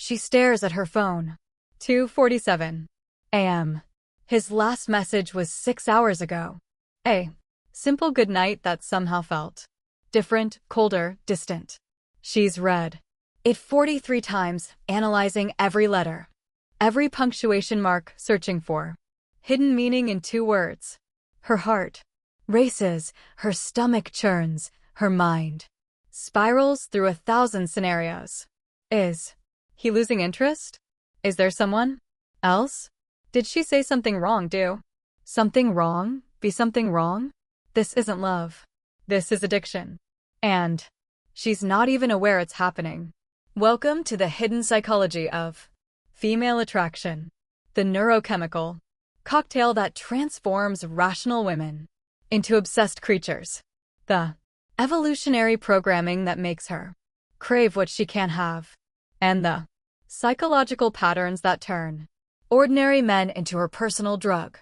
She stares at her phone. 2:47 a.m. His last message was 6 hours ago. A simple goodnight that somehow felt different, colder, distant. She's read it 43 times, analyzing every letter, every punctuation mark, searching for hidden meaning in 2 words. Her heart races, her stomach churns, her mind spirals through 1,000 scenarios. Is he losing interest? Is there someone else? Did she say something wrong? Do something wrong? Be something wrong? This isn't love. This is addiction. And she's not even aware it's happening. Welcome to the hidden psychology of female attraction, the neurochemical cocktail that transforms rational women into obsessed creatures. The evolutionary programming that makes her crave what she can't have. And the psychological patterns that turn ordinary men into her personal drug.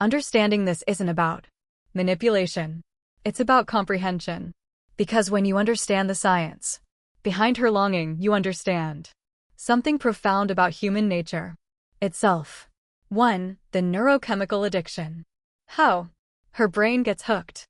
Understanding this isn't about manipulation. It's about comprehension. Because when you understand the science behind her longing, you understand something profound about human nature itself. 1. The neurochemical addiction. How her brain gets hooked.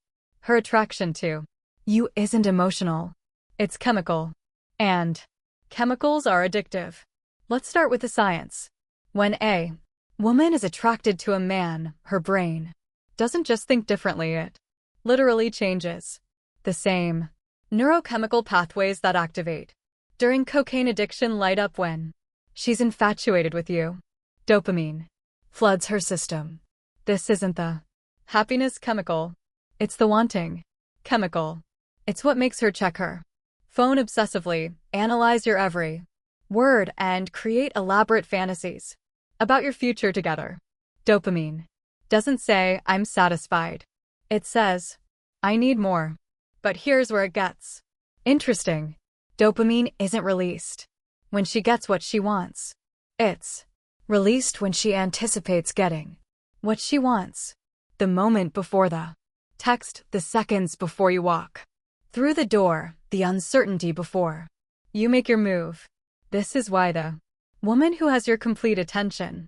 Her attraction to you isn't emotional. It's chemical. And chemicals are addictive. Let's start with the science. When a woman is attracted to a man, her brain doesn't just think differently, it literally changes. The same neurochemical pathways that activate during cocaine addiction light up when she's infatuated with you. Dopamine floods her system. This isn't the happiness chemical. It's the wanting chemical. It's what makes her check her phone obsessively, analyze your every word, and create elaborate fantasies about your future together. Dopamine doesn't say, I'm satisfied. It says, I need more. But here's where it gets interesting. Dopamine isn't released when she gets what she wants. It's released when she anticipates getting what she wants. The moment before the text, the seconds before you walk through the door, the uncertainty before you make your move. This is why the woman who has your complete attention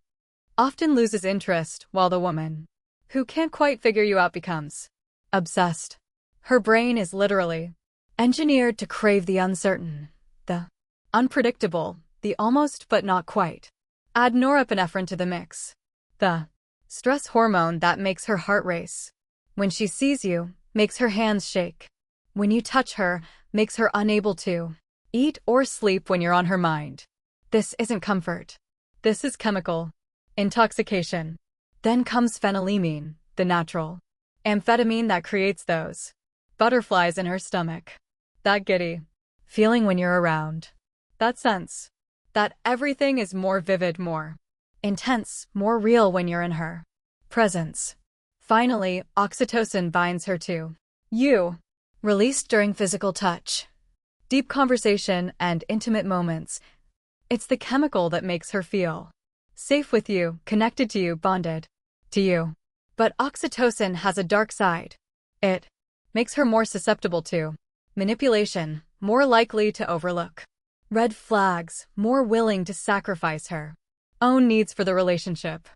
often loses interest, while the woman who can't quite figure you out becomes obsessed. Her brain is literally engineered to crave the uncertain, the unpredictable, the almost but not quite. Add norepinephrine to the mix, the stress hormone that makes her heart race. When she sees you, makes her hands shake. When you touch her, makes her unable to eat or sleep when you're on her mind. This isn't comfort. This is chemical intoxication. Then comes phenylamine, the natural amphetamine that creates those butterflies in her stomach. That giddy feeling when you're around. That sense that everything is more vivid, more intense, more real when you're in her presence. Finally, oxytocin binds her to you, released during physical touch, deep conversation, and intimate moments. It's the chemical that makes her feel safe with you, connected to you, bonded to you. But oxytocin has a dark side. It makes her more susceptible to manipulation, more likely to overlook red flags, more willing to sacrifice her own needs for the relationship.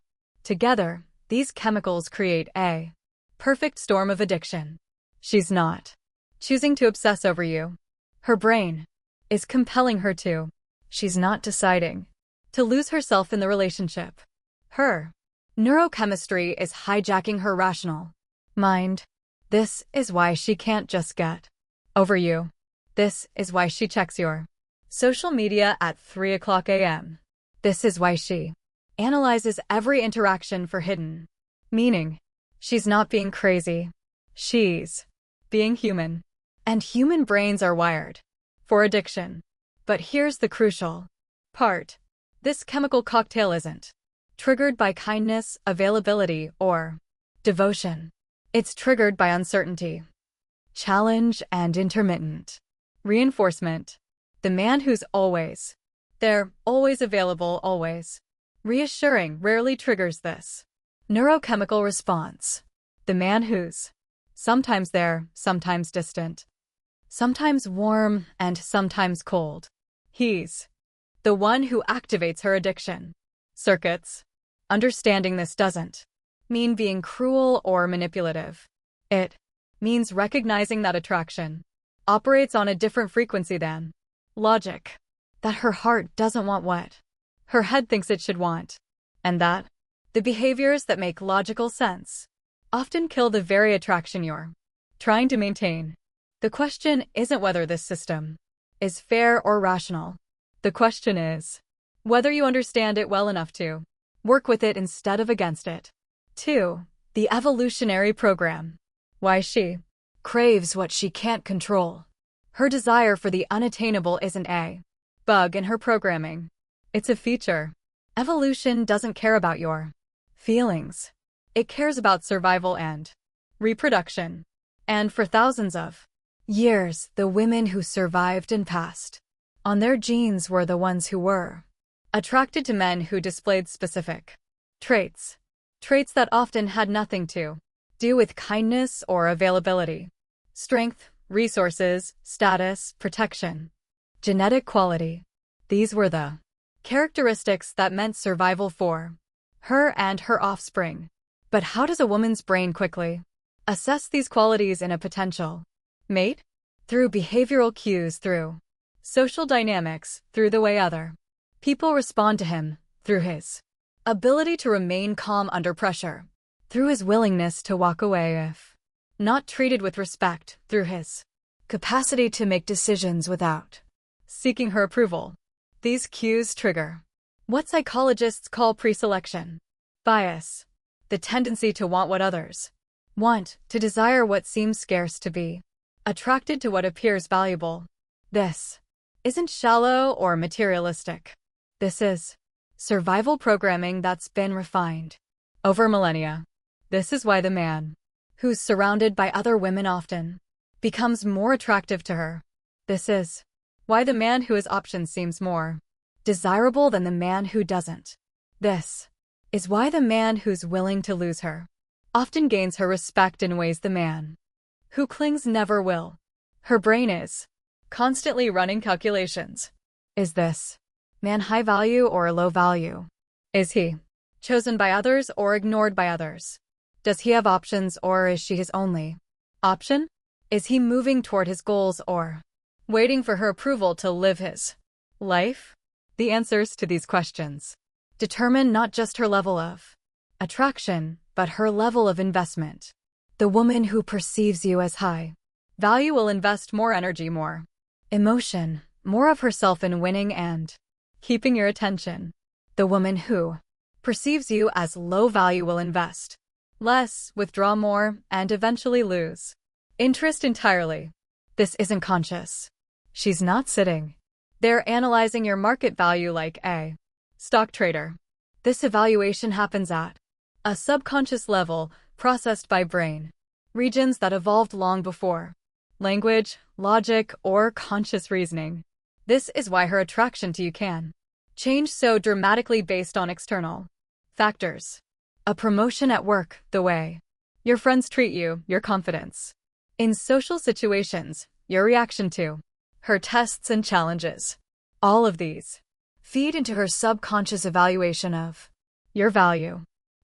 Together, these chemicals create a perfect storm of addiction. She's not choosing to obsess over you. Her brain is compelling her to. She's not deciding to lose herself in the relationship. Her neurochemistry is hijacking her rational mind. This is why she can't just get over you. This is why she checks your social media at 3 a.m. This is why she analyzes every interaction for hidden meaning. She's not being crazy. She's being human. And human brains are wired for addiction. But here's the crucial part. This chemical cocktail isn't triggered by kindness, availability, or devotion. It's triggered by uncertainty, challenge, and intermittent reinforcement. The man who's always there, always available, always reassuring, rarely triggers this neurochemical response. The man who's sometimes there, sometimes distant, sometimes warm, and sometimes cold. He's the one who activates her addiction circuits. Understanding this doesn't mean being cruel or manipulative. It means recognizing that attraction operates on a different frequency than logic, that her heart doesn't want what her head thinks it should want, and that the behaviors that make logical sense often kill the very attraction you're trying to maintain. The question isn't whether this system is fair or rational. The question is whether you understand it well enough to work with it instead of against it. 2. The evolutionary program. Why she craves what she can't control. Her desire for the unattainable isn't a bug in her programming. It's a feature. Evolution doesn't care about your feelings. It cares about survival and reproduction. And for thousands of years, the women who survived and passed on their genes were the ones who were attracted to men who displayed specific traits that often had nothing to do with kindness or availability, strength, resources, status, protection, genetic quality. These were the characteristics that meant survival for her and her offspring. But how does a woman's brain quickly assess these qualities in a potential mate? Through behavioral cues, through social dynamics, through the way other people respond to him, through his ability to remain calm under pressure, through his willingness to walk away if not treated with respect, through his capacity to make decisions without seeking her approval. These cues trigger what psychologists call preselection bias, the tendency to want what others want, to desire what seems scarce, to be attracted to what appears valuable. This isn't shallow or materialistic. This is survival programming that's been refined over millennia. This is why the man who's surrounded by other women often becomes more attractive to her. This is why the man who has options seems more desirable than the man who doesn't. This is why the man who's willing to lose her often gains her respect in ways the man who clings never will. Her brain is constantly running calculations. Is this man high value or low value? Is he chosen by others or ignored by others? Does he have options or is she his only option? Is he moving toward his goals or waiting for her approval to live his life? The answers to these questions determine not just her level of attraction, but her level of investment. The woman who perceives you as high value will invest more energy, more emotion, more of herself in winning and keeping your attention. The woman who perceives you as low value will invest less, withdraw more, and eventually lose interest entirely. This isn't conscious. She's not sitting there analyzing your market value like a stock trader. This evaluation happens at a subconscious level, processed by brain regions that evolved long before language, logic, or conscious reasoning. This is why her attraction to you can change so dramatically based on external factors. A promotion at work, the way your friends treat you, your confidence in social situations, your reaction to her tests and challenges. All of these feed into her subconscious evaluation of your value.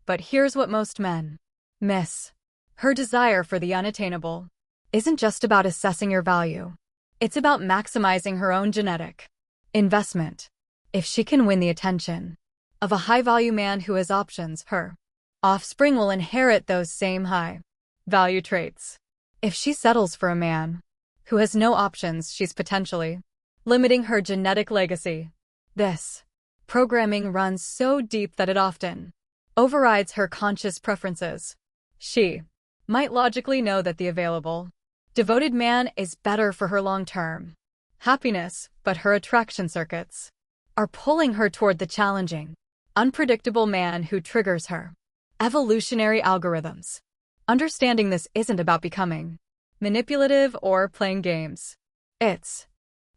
But here's what most men miss. Her desire for the unattainable isn't just about assessing your value. It's about maximizing her own genetic investment. If she can win the attention of a high-value man who has options, her offspring will inherit those same high-value traits. If she settles for a man who has no options, she's potentially limiting her genetic legacy. This programming runs so deep that it often overrides her conscious preferences. She might logically know that the available, devoted man is better for her long-term happiness, but her attraction circuits are pulling her toward the challenging, unpredictable man who triggers her evolutionary algorithms. Understanding this isn't about becoming manipulative or playing games. It's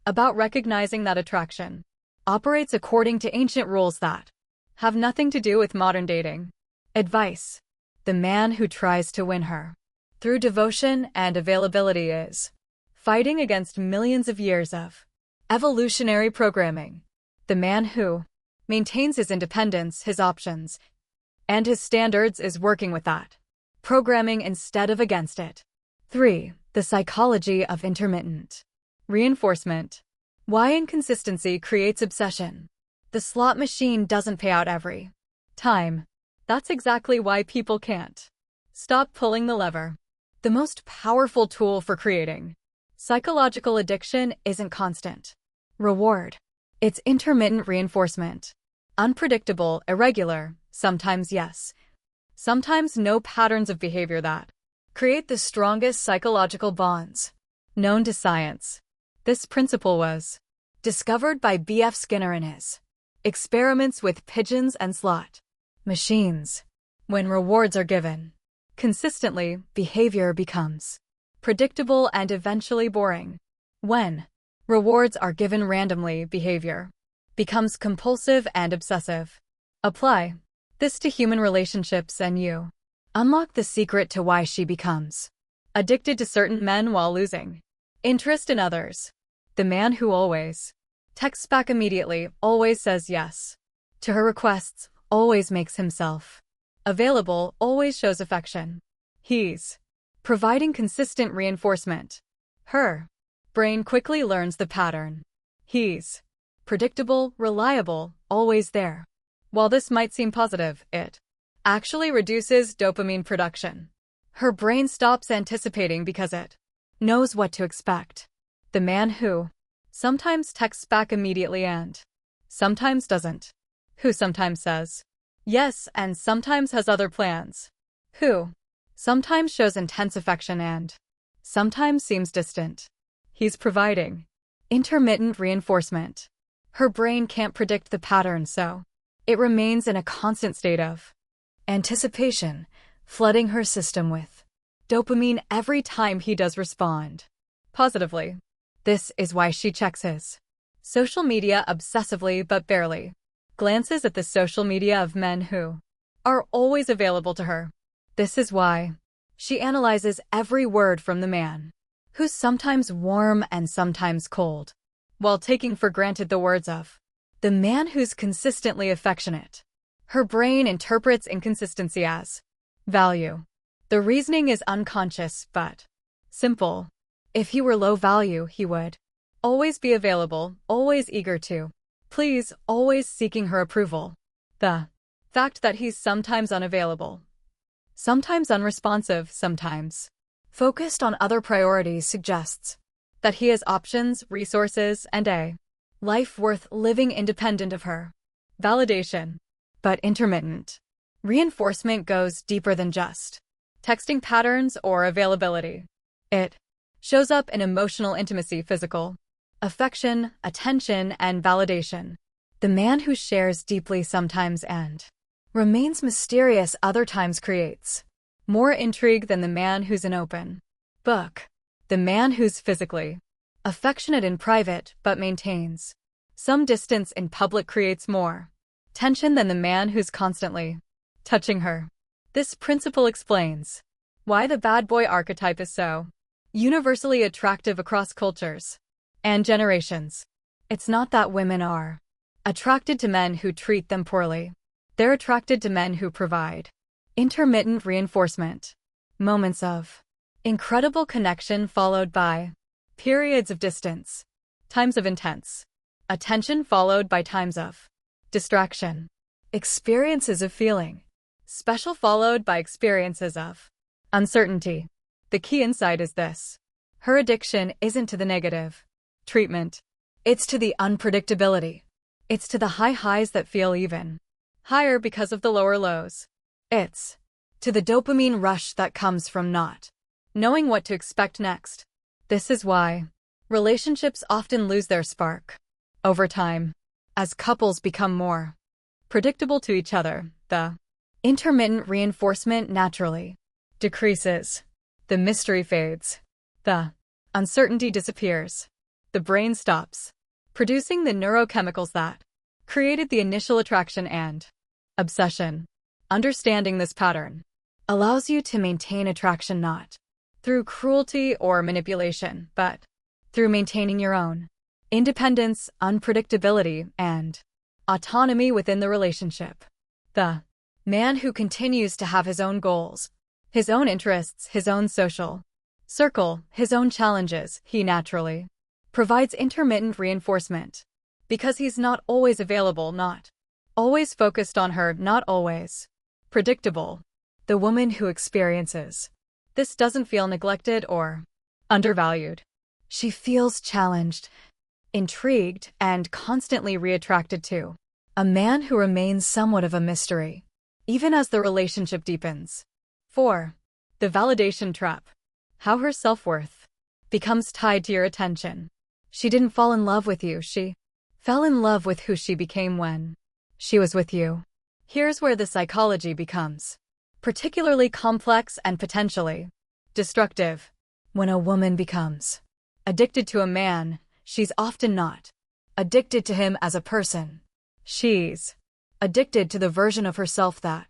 about recognizing that attraction operates according to ancient rules that have nothing to do with modern dating. Advice: the man who tries to win her through devotion and availability is fighting against millions of years of evolutionary programming. The man who maintains his independence, his options, and his standards is working with that programming instead of against it. 3. The psychology of intermittent reinforcement. Why inconsistency creates obsession. The slot machine doesn't pay out every time. That's exactly why people can't stop pulling the lever. The most powerful tool for creating psychological addiction isn't constant reward. It's intermittent reinforcement. Unpredictable, irregular, sometimes yes, sometimes no patterns of behavior that create the strongest psychological bonds known to science. This principle was discovered by B.F. Skinner in his experiments with pigeons and slot machines. When rewards are given consistently, behavior becomes predictable and eventually boring. When rewards are given randomly, behavior becomes compulsive and obsessive. Apply this to human relationships and you unlock the secret to why she becomes addicted to certain men while losing interest in others. The man who always texts back immediately, always says yes to her requests, always makes himself available, always shows affection. He's providing consistent reinforcement. Her brain quickly learns the pattern. He's predictable, reliable, always there. While this might seem positive, it actually reduces dopamine production. Her brain stops anticipating because it knows what to expect. The man who sometimes texts back immediately and sometimes doesn't. Who sometimes says yes and sometimes has other plans. Who sometimes shows intense affection and sometimes seems distant. He's providing intermittent reinforcement. Her brain can't predict the pattern, so it remains in a constant state of anticipation, flooding her system with dopamine every time he does respond positively. This is why she checks his social media obsessively but barely glances at the social media of men who are always available to her. This is why she analyzes every word from the man who's sometimes warm and sometimes cold, while taking for granted the words of the man who's consistently affectionate. Her brain interprets inconsistency as value. The reasoning is unconscious but simple. If he were low value, he would always be available, always eager to please, always seeking her approval. The fact that he's sometimes unavailable, sometimes unresponsive, sometimes focused on other priorities suggests that he has options, resources, and a life worth living independent of her validation. But intermittent reinforcement goes deeper than just texting patterns or availability. It shows up in emotional intimacy, physical affection, attention, and validation. The man who shares deeply sometimes and remains mysterious other times creates more intrigue than the man who's an open book. The man who's physically affectionate in private but maintains some distance in public creates more tension than the man who's constantly touching her. This principle explains why the bad boy archetype is so universally attractive across cultures and generations. It's not that women are attracted to men who treat them poorly. They're attracted to men who provide intermittent reinforcement, moments of incredible connection followed by periods of distance, times of intense attention followed by times of distraction, experiences of feeling special followed by experiences of uncertainty. The key insight is this: her addiction isn't to the negative treatment, it's to the unpredictability. It's to the high highs that feel even higher because of the lower lows. It's to the dopamine rush that comes from not knowing what to expect next. This is why relationships often lose their spark over time. As couples become more predictable to each other, the intermittent reinforcement naturally decreases. The mystery fades. The uncertainty disappears. The brain stops producing the neurochemicals that created the initial attraction and obsession. Understanding this pattern allows you to maintain attraction not through cruelty or manipulation, but through maintaining your own independence, unpredictability, and autonomy within the relationship. The man who continues to have his own goals, his own interests, his own social circle, his own challenges, he naturally provides intermittent reinforcement. Because he's not always available, not always focused on her, not always predictable. The woman who experiences this doesn't feel neglected or undervalued. She feels challenged, intrigued, and constantly reattracted to a man who remains somewhat of a mystery, even as the relationship deepens. 4. The validation trap. How her self-worth becomes tied to your attention. She didn't fall in love with you, she fell in love with who she became when she was with you. Here's where the psychology becomes particularly complex and potentially destructive. When a woman becomes addicted to a man, she's often not addicted to him as a person. She's addicted to the version of herself that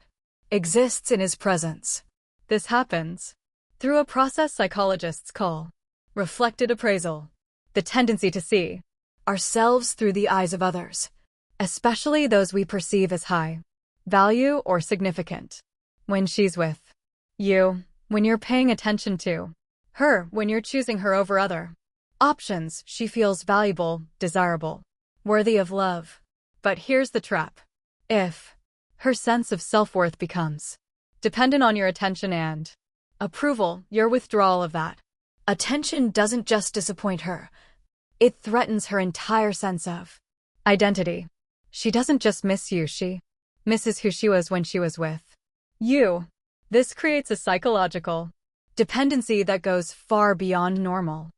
exists in his presence. This happens through a process psychologists call reflected appraisal, the tendency to see ourselves through the eyes of others, especially those we perceive as high value or significant. When she's with you, when you're paying attention to her, when you're choosing her over other options, she feels valuable, desirable, worthy of love. But here's the trap. If her sense of self-worth becomes dependent on your attention and approval, your withdrawal of that attention doesn't just disappoint her, it threatens her entire sense of identity. She doesn't just miss you, she misses who she was when she was with you. This creates a psychological dependency that goes far beyond normal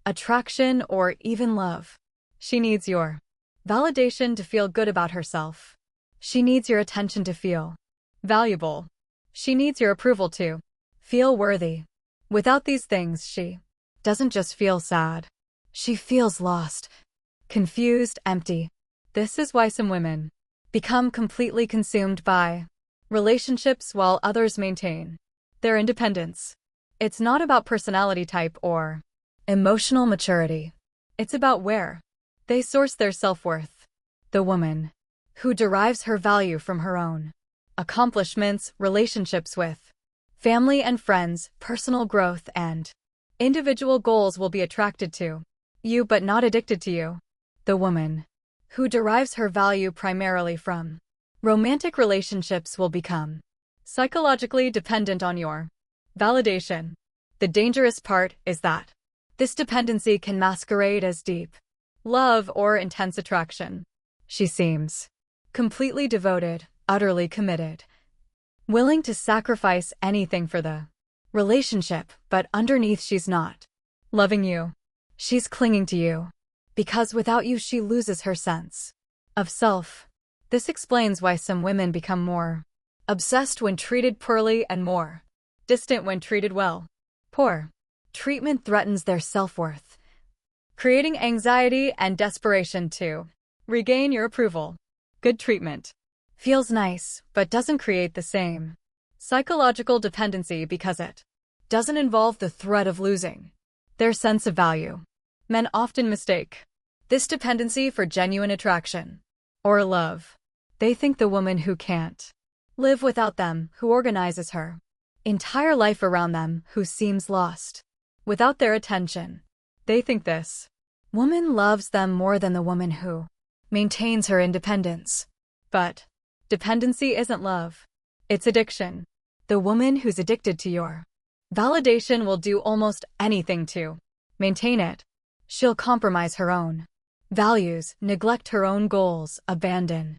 attraction or even love. She needs your validation to feel good about herself. She needs your attention to feel valuable. She needs your approval to feel worthy. Without these things, she doesn't just feel sad. She feels lost, confused, empty. This is why some women become completely consumed by relationships while others maintain their independence. It's not about personality type or emotional maturity. It's about where they source their self-worth. The woman who derives her value from her own accomplishments, relationships with family and friends, personal growth, and individual goals will be attracted to you but not addicted to you. The woman who derives her value primarily from romantic relationships will become psychologically dependent on your validation. The dangerous part is that this dependency can masquerade as deep love or intense attraction. She seems completely devoted, utterly committed, willing to sacrifice anything for the relationship, but underneath she's not loving you. She's clinging to you because without you she loses her sense of self. This explains why some women become more obsessed when treated poorly and more distant when treated well. Poor treatment threatens their self-worth, creating anxiety and desperation to regain your approval. Good treatment feels nice, but doesn't create the same psychological dependency because it doesn't involve the threat of losing their sense of value. Men often mistake this dependency for genuine attraction or love. They think the woman who can't live without them, who organizes her entire life around them, who seems lost without their attention. They think this woman loves them more than the woman who maintains her independence. But dependency isn't love. It's addiction. The woman who's addicted to your validation will do almost anything to maintain it. She'll compromise her own values, neglect her own goals, abandon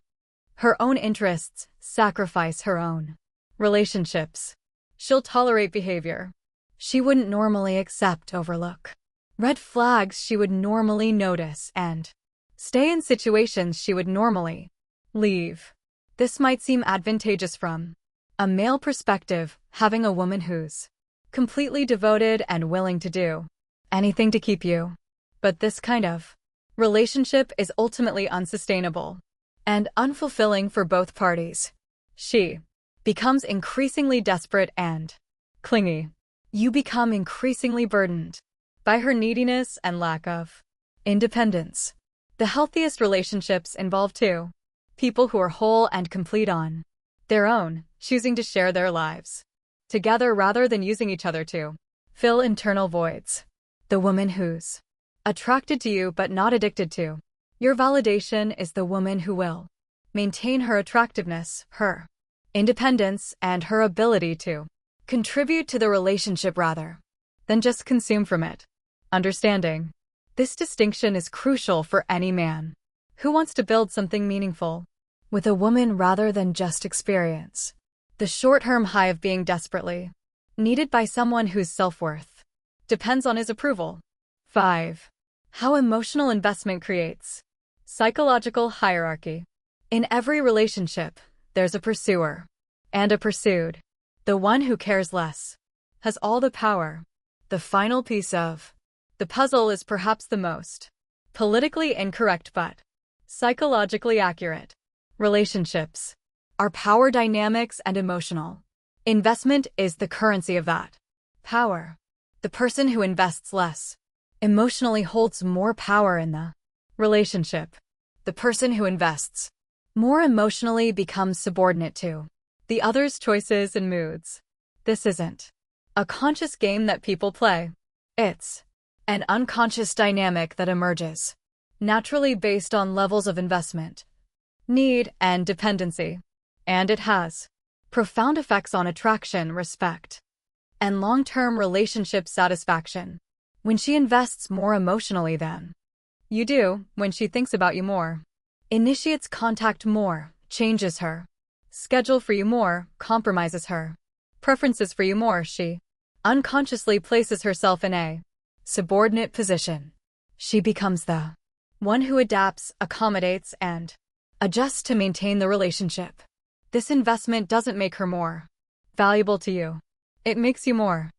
her own interests, sacrifice her own relationships. She'll tolerate behavior she wouldn't normally accept, overlook red flags she would normally notice, and stay in situations she would normally leave. This might seem advantageous from a male perspective, having a woman who's completely devoted and willing to do anything to keep you. But this kind of relationship is ultimately unsustainable and unfulfilling for both parties. She becomes increasingly desperate and clingy. You become increasingly burdened by her neediness and lack of Independence. The healthiest relationships involve two people who are whole and complete on their own, choosing to share their lives together rather than using each other to fill internal voids. The woman who's attracted to you but not addicted to your validation is the woman who will maintain her attractiveness, her independence, and her ability to contribute to the relationship rather than just consume from it. Understanding this distinction is crucial for any man who wants to build something meaningful with a woman rather than just experience the short-term high of being desperately needed by someone whose self-worth depends on his approval. 5. How emotional investment creates psychological hierarchy. In every relationship, there's a pursuer and a pursued. The one who cares less has all the power. The final piece of the puzzle is perhaps the most politically incorrect but psychologically accurate. Relationships are power dynamics and emotional investment is the currency of that power. The person who invests less emotionally holds more power in the relationship. The person who invests more emotionally becomes subordinate to the other's choices and moods. This isn't a conscious game that people play. It's an unconscious dynamic that emerges naturally based on levels of investment, need, and dependency. And it has profound effects on attraction, respect, and long-term relationship satisfaction. When she invests more emotionally than you do, when she thinks about you more, initiates contact more, changes her schedule for you more, compromises her preferences for you more, she unconsciously places herself in a subordinate position. She becomes the one who adapts, accommodates, and adjusts to maintain the relationship. This investment doesn't make her more valuable to you. It makes you more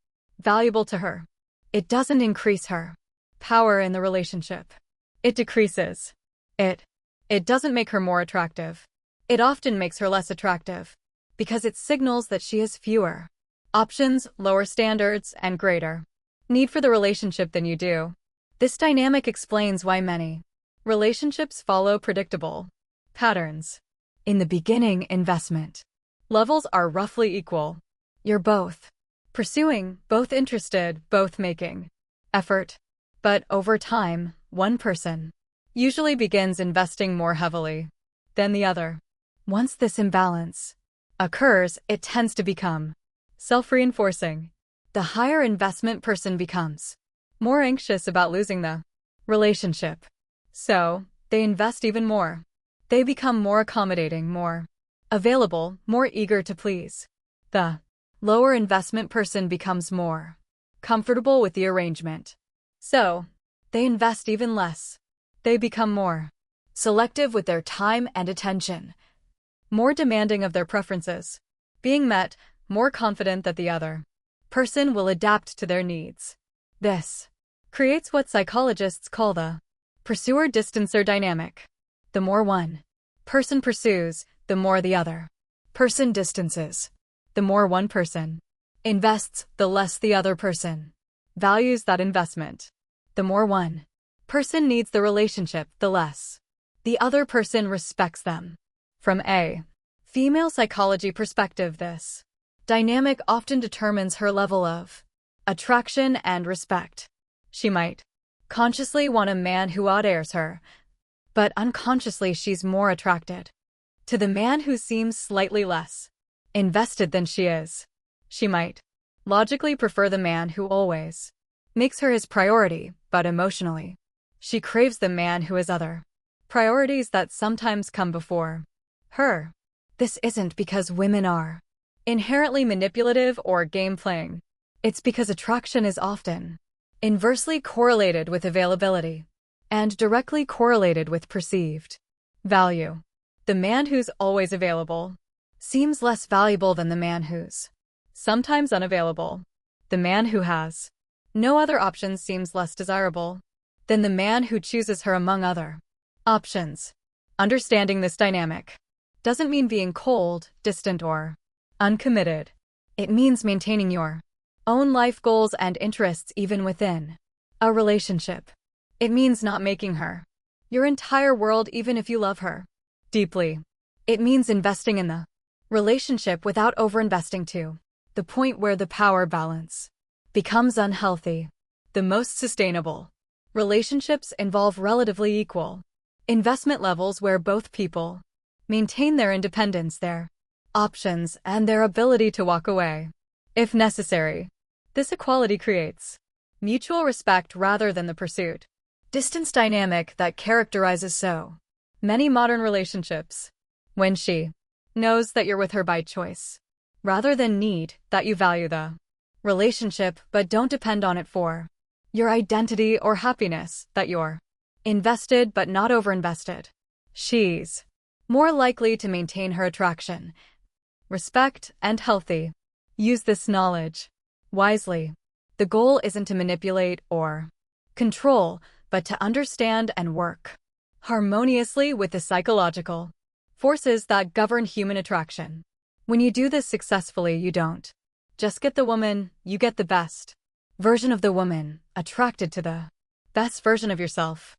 valuable to her. It doesn't increase her power in the relationship. It decreases it. It doesn't make her more attractive. It often makes her less attractive because it signals that she has fewer options, lower standards, and greater need for the relationship than you do. This dynamic explains why many relationships follow predictable patterns. In the beginning, investment levels are roughly equal. You're both pursuing, both interested, both making effort. But over time, one person usually begins investing more heavily than the other. Once this imbalance occurs, it tends to become self-reinforcing. The higher investment person becomes more anxious about losing the relationship. So, they invest even more. They become more accommodating, more available, more eager to please. The lower investment person becomes more comfortable with the arrangement. So, they invest even less. They become more selective with their time and attention, more demanding of their preferences being met, more confident that the other person will adapt to their needs. This creates what psychologists call the pursuer-distancer dynamic. The more one person pursues, the more the other person distances. The more one person invests, the less the other person values that investment. The more one person needs the relationship, the less the other person respects them. From a female psychology perspective, this dynamic often determines her level of attraction and respect. She might consciously want a man who outairs her, but unconsciously she's more attracted to the man who seems slightly less invested than she is. She might logically prefer the man who always makes her his priority, but emotionally, she craves the man who has other priorities that sometimes come before her. This isn't because women are inherently manipulative or game-playing. It's because attraction is often inversely correlated with availability and directly correlated with perceived value. The man who's always available seems less valuable than the man who's sometimes unavailable. The man who has no other options seems less desirable than the man who chooses her among other options. Understanding this dynamic doesn't mean being cold, distant, or uncommitted. It means maintaining your own life goals and interests even within a relationship. It means not making her your entire world even if you love her deeply. It means investing in the relationship without overinvesting to the point where the power balance becomes unhealthy. The most sustainable relationships involve relatively equal investment levels where both people maintain their independence, their options, and their ability to walk away if necessary. This equality creates mutual respect rather than the pursuit distance dynamic that characterizes so many modern relationships. When she knows that you're with her by choice rather than need, that you value the relationship but don't depend on it for your identity or happiness, that you're invested but not overinvested, she's more likely to maintain her attraction, respect, and healthy. Use this knowledge wisely. The goal isn't to manipulate or control, but to understand and work harmoniously with the psychological forces that govern human attraction. When you do this successfully, you don't just get the woman, you get the best version of the woman, attracted to the best version of yourself.